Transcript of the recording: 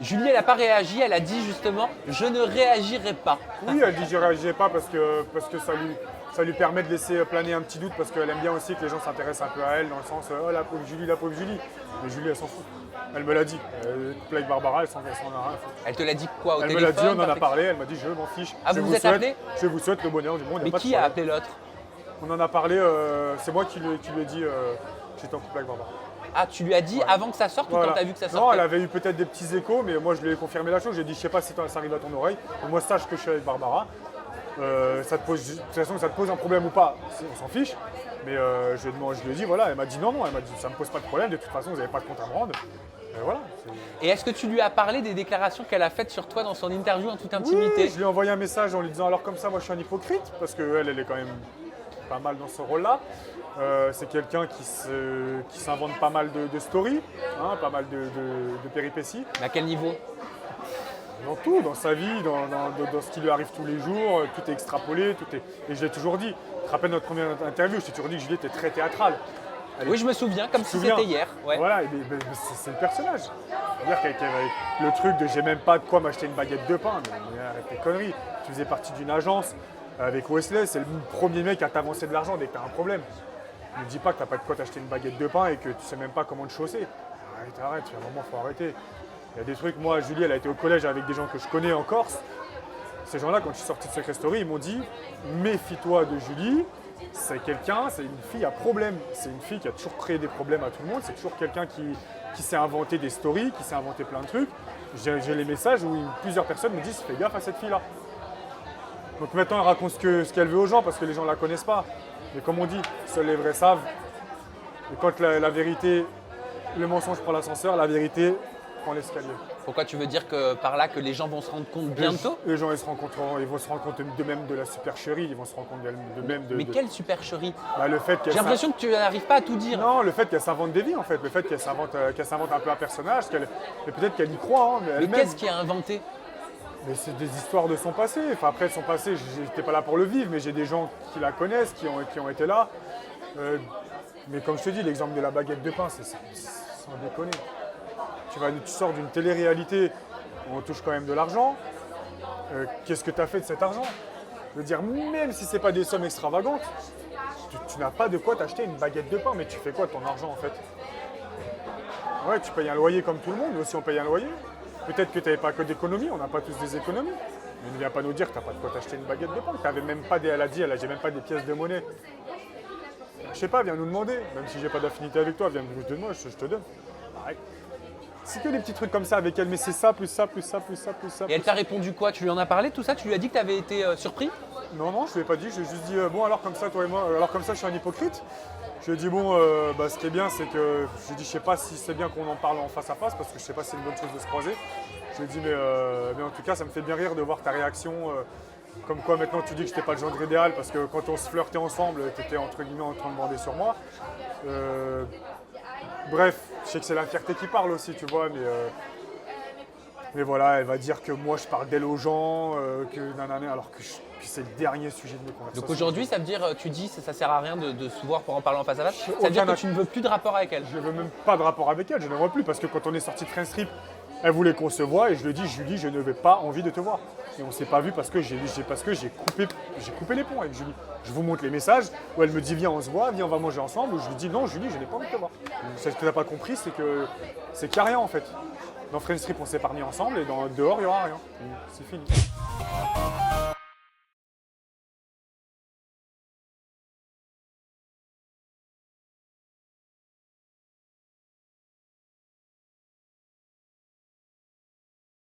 Julie, elle n'a pas réagi, elle a dit justement « je ne réagirai pas ». Oui, elle dit je réagirai pas parce que ça lui permet de laisser planer un petit doute parce qu'elle aime bien aussi que les gens s'intéressent un peu à elle dans le sens oh la pauvre Julie, la pauvre Julie. Mais Julie, elle s'en fout. Elle me l'a dit. Couple avec Barbara, elle s'en a rien à foutre. Elle te l'a dit quoi au Elle me téléphone? l'a dit, on en a parlé, elle m'a dit je m'en fiche. Ah, je vous êtes souhaite, appelés? je vous souhaite le bonheur du monde. Mais qui a appelé l'autre? On en a parlé, c'est moi qui lui ai dit j'étais en couple avec Barbara. Ah, tu lui as dit avant que ça sorte ou Voilà. quand tu as vu que ça sortait? Non, elle avait eu peut-être des petits échos, mais moi je lui ai confirmé la chose. J'ai dit je sais pas si ça arrive à ton oreille, mais moi sache que je suis avec Barbara. Ça te pose, de toute façon, ça te pose un problème ou pas, on s'en fiche. Mais je lui ai dit voilà, elle m'a dit non, elle m'a dit ça me pose pas de problème, de toute façon vous n'avez pas de compte à me rendre. Et voilà. Et est-ce que tu lui as parlé des déclarations qu'elle a faites sur toi dans son interview en toute Oui, intimité? je lui ai envoyé un message en lui disant alors comme ça moi je suis un hypocrite, parce qu'elle elle est quand même pas mal dans ce rôle-là. C'est quelqu'un qui s'invente pas mal de stories, hein, pas mal de péripéties. Mais à quel niveau? Dans tout, dans sa vie, dans ce qui lui arrive tous les jours, tout est extrapolé, et je l'ai toujours dit. Tu te rappelles notre première interview, je t'ai toujours dit que Julie était très théâtrale. Oui, je me souviens, comme si souviens. c'était hier. Ouais. Voilà, c'est le personnage. C'est-à-dire qu'avec le truc de j'ai même pas de quoi m'acheter une baguette de pain, mais arrête tes conneries. Tu faisais partie d'une agence avec Wesley, c'est le premier mec à t'avancer de l'argent dès que tu as un problème. Ne dis pas que tu n'as pas de quoi t'acheter une baguette de pain et que tu sais même pas comment te chausser. Arrête, à un moment, il faut arrêter. Il y a des trucs, moi, Julie, elle a été au collège avec des gens que je connais en Corse. Ces gens-là, quand je suis sorti de Secret Story, ils m'ont dit méfie-toi de Julie, c'est une fille à problème. C'est une fille qui a toujours créé des problèmes à tout le monde. C'est toujours quelqu'un qui s'est inventé des stories, qui s'est inventé plein de trucs. J'ai les messages où plusieurs personnes me disent fais gaffe à cette fille-là. Donc maintenant, elle raconte ce qu'elle veut aux gens parce que les gens ne la connaissent pas. Mais comme on dit, seuls les vrais savent. Et quand la vérité, le mensonge prend l'ascenseur, la vérité prend l'escalier. Pourquoi tu veux dire que par là que les gens vont se rendre compte bientôt? Les gens ils vont se rendre compte de même de la supercherie, ils vont se rendre compte de même de. Mais quelle supercherie? Le fait J'ai l'impression que tu n'arrives pas à tout dire. Non, le fait qu'elle s'invente des vies en fait, le fait qu'elle s'invente un peu un personnage, mais peut-être qu'elle y croit. Hein, mais qu'est-ce qui a inventé? Mais c'est des histoires de son passé. Enfin après son passé, j'étais pas là pour le vivre, mais j'ai des gens qui la connaissent, qui ont été là. Mais comme je te dis, l'exemple de la baguette de pain, c'est sans déconner. Tu sors d'une télé-réalité où on touche quand même de l'argent. Qu'est-ce que tu as fait de cet argent? Je veux dire, même si ce n'est pas des sommes extravagantes, tu n'as pas de quoi t'acheter une baguette de pain. Mais tu fais quoi de ton argent en fait? Ouais, tu payes un loyer comme tout le monde, nous aussi on paye un loyer. Peut-être que tu n'avais pas que d'économies, on n'a pas tous des économies. Mais ne viens pas nous dire que tu n'as pas de quoi t'acheter une baguette de pain. Tu n'avais même pas elle a dit, j'ai même pas des pièces de monnaie. Je sais pas, viens nous demander. Même si j'ai pas d'affinité avec toi, viens me demander, moi je te donne. Pareil. C'est que des petits trucs comme ça avec elle, mais c'est ça, plus ça, plus ça, plus ça, plus ça. Et elle t'a répondu quoi? Tu lui en as parlé tout ça? Tu lui as dit que tu avais été surpris? Non, je lui ai pas dit, j'ai juste dit bon alors comme ça, toi et moi, alors comme ça je suis un hypocrite. Je lui ai dit bon, ce qui est bien c'est que, je lui ai dit je sais pas si c'est bien qu'on en parle en face à face parce que je sais pas si c'est une bonne chose de se croiser. Je lui ai dit mais en tout cas ça me fait bien rire de voir ta réaction. Comme quoi maintenant tu dis que je n'étais pas le genre idéal parce que quand on se flirtait ensemble, tu étais entre guillemets en train de bander sur moi. Bref, je sais que c'est la fierté qui parle aussi, tu vois, mais voilà, elle va dire que moi je parle d'elle aux gens, que nanana, alors que c'est le dernier sujet de mes conversations. Donc aujourd'hui, ça veut dire, tu dis que ça sert à rien de se voir pour en parler en face à face? Ça veut dire que tu ne veux plus de rapport avec elle? Je veux même pas de rapport avec elle, je ne vois plus parce que quand on est sorti de Friends Strip, elle voulait qu'on se voit et je lui ai dit Julie, je n'avais pas envie de te voir. Et on ne s'est pas vu parce que j'ai coupé les ponts avec Julie. Je vous montre les messages où elle me dit viens on se voit, viens on va manger ensemble, où je lui dis non Julie, je n'ai pas envie de te voir. Ce que tu n'as pas compris, c'est qu'il n'y a rien en fait. Dans Friends Strip, on s'est pas mis ensemble et dehors, il n'y aura rien. C'est fini.